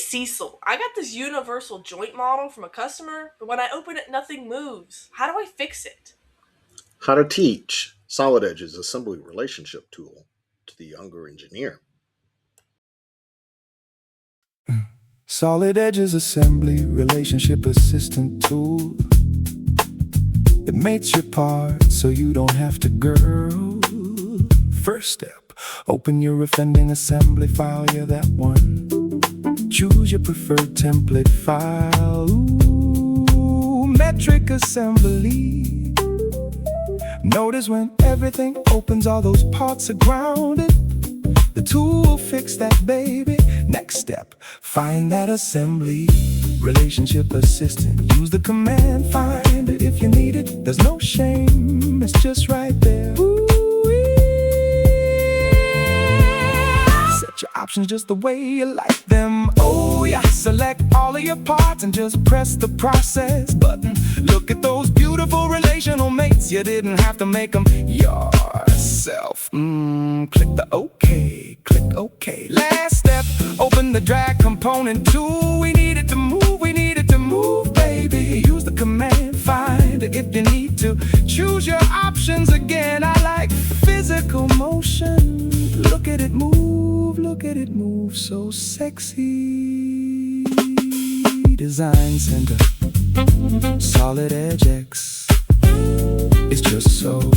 Cecil, I got this universal joint model from a customer, but when I open it, nothing moves. How do I fix it? How to teach Solid Edge's assembly relationship tool to the younger engineer. Solid Edge's assembly relationship assistant tool. It mates your parts so you don't have to girl. First step, open your offending assembly file, yeah, that one. Choose your preferred template file. Ooh, metric assembly. Notice when everything opens, all those parts are grounded. The tool will fix that, baby. Next step, find that assembly relationship assistant. Use the command find it if you need it. There's no shame, it's just right there. Ooh-wee. Set your options just the way you like them. Oh yeah, select all of your parts and just press the process button. Look at those beautiful relational mates. You didn't have to make them yourself. Click the OK, click OK. Last step, open the drag component tool. We need it to move, baby. Use the command find it if you need to. Choose your options again. I like physical motion. Look at it move, so sexy. Design Center, Solid Edge X. It's just so